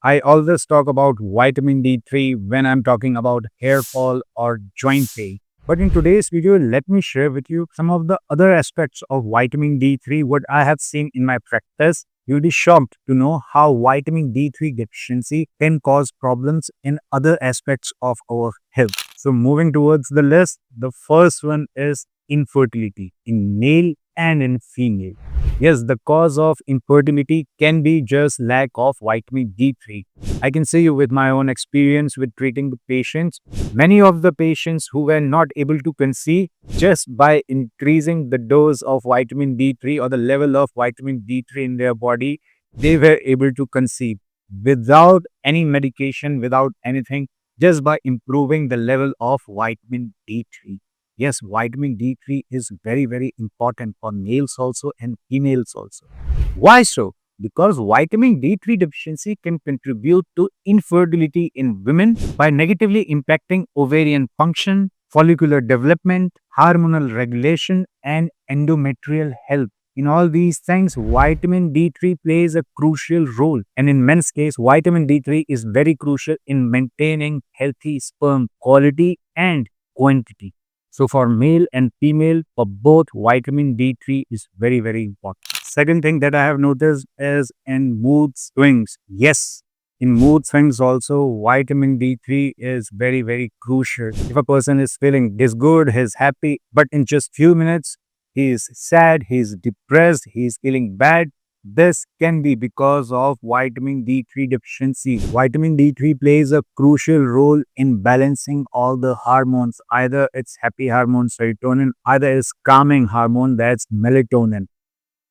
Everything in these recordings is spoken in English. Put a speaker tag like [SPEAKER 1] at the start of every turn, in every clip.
[SPEAKER 1] I always talk about vitamin D3 when I'm talking about hair fall or joint pain. But in today's video, let me share with you some of the other aspects of vitamin D3, what I have seen in my practice. You'll be shocked to know how vitamin D3 deficiency can cause problems in other aspects of our health. So, moving towards the list, the first one is infertility in male and in female. Yes, the cause of infertility can be just lack of vitamin D3. I can say you with my own experience with treating the patients, many of the patients who were not able to conceive just by increasing the dose of vitamin D3 or the level of vitamin D3 in their body, they were able to conceive without any medication, without anything, just by improving the level of vitamin D3. Yes, vitamin D3 is very, very important for males also and females also. Why so? Because vitamin D3 deficiency can contribute to infertility in women by negatively impacting ovarian function, follicular development, hormonal regulation, and endometrial health. In all these things, vitamin D3 plays a crucial role. And in men's case, vitamin D3 is very crucial in maintaining healthy sperm quality and quantity. So for male and female, for both, vitamin D3 is very, very important. Second thing that I have noticed is in mood swings. Yes, in mood swings also, vitamin D3 is very, very crucial. If a person is feeling this good, he's happy, but in just few minutes, he is sad, he is depressed, he is feeling bad. This can be because of vitamin D3 deficiency. Vitamin D3 plays a crucial role in balancing all the hormones. Either it's happy hormone serotonin, either it's calming hormone that's melatonin.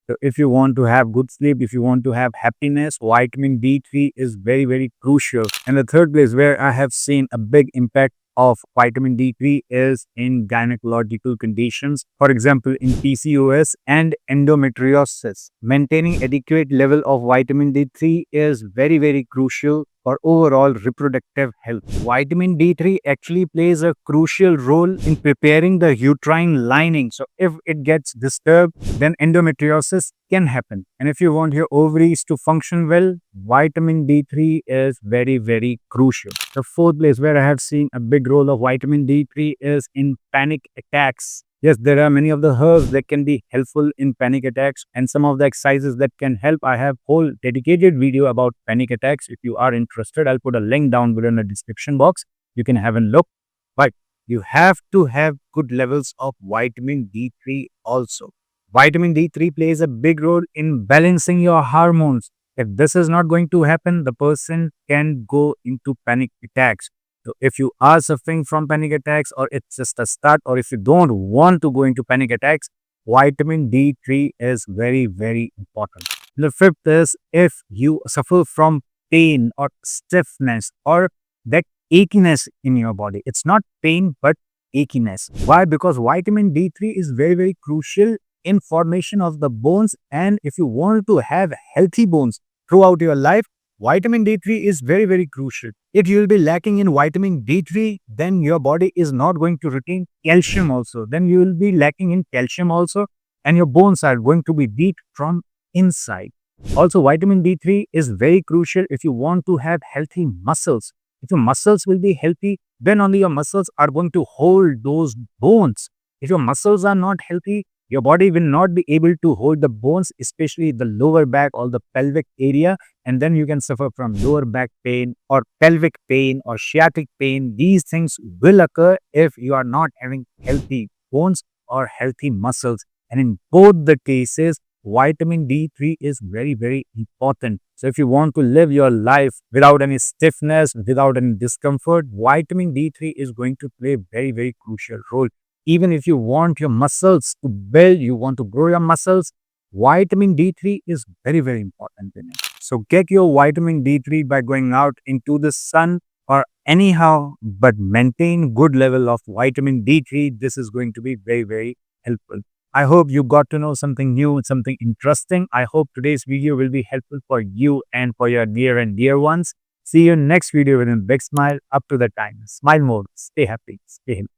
[SPEAKER 1] So if you want to have good sleep, if you want to have happiness, vitamin D3 is very, very crucial. And the third place where I have seen a big impact of vitamin D3 is in gynecological conditions. For example, in PCOS and endometriosis. Maintaining adequate level of vitamin D3 is very, very crucial for overall reproductive health. Vitamin D3 actually plays a crucial role in preparing the uterine lining. So if it gets disturbed, then endometriosis can happen. And if you want your ovaries to function well, vitamin D3 is very, very crucial. The fourth place where I have seen a big role of vitamin D3 is in panic attacks. Yes, there are many of the herbs that can be helpful in panic attacks and some of the exercises that can help. I have whole dedicated video about panic attacks. If you are interested, I'll put a link down below in the description box. You can have a look. But you have to have good levels of vitamin D3 also. Vitamin D3 plays a big role in balancing your hormones. If this is not going to happen, the person can go into panic attacks. So if you are suffering from panic attacks or it's just a start or if you don't want to go into panic attacks, vitamin D3 is very, very important. The fifth is if you suffer from pain or stiffness or that achiness in your body. It's not pain but achiness. Why? Because vitamin D3 is very, very crucial in formation of the bones, and if you want to have healthy bones throughout your life, vitamin D3 is very, very crucial. If you will be lacking in vitamin D3, then your body is not going to retain calcium also. Then you will be lacking in calcium also, and your bones are going to be weak from inside. Also, vitamin D3 is very crucial if you want to have healthy muscles. If your muscles will be healthy, then only your muscles are going to hold those bones. If your muscles are not healthy, your body will not be able to hold the bones, especially the lower back or the pelvic area, and then you can suffer from lower back pain or pelvic pain or sciatic pain. These things will occur if you are not having healthy bones or healthy muscles. And in both the cases, vitamin D3 is very, very important. So if you want to live your life without any stiffness, without any discomfort, vitamin D3 is going to play a very, very crucial role. Even if you want your muscles to build, you want to grow your muscles, vitamin D3 is very, very important in it. So get your vitamin D3 by going out into the sun or anyhow, but maintain good level of vitamin D3. This is going to be very, very helpful. I hope you got to know something new, something interesting. I hope today's video will be helpful for you and for your near and dear ones. See you in next video with a big smile. Up to the time. Smile more. Stay happy. Stay healthy.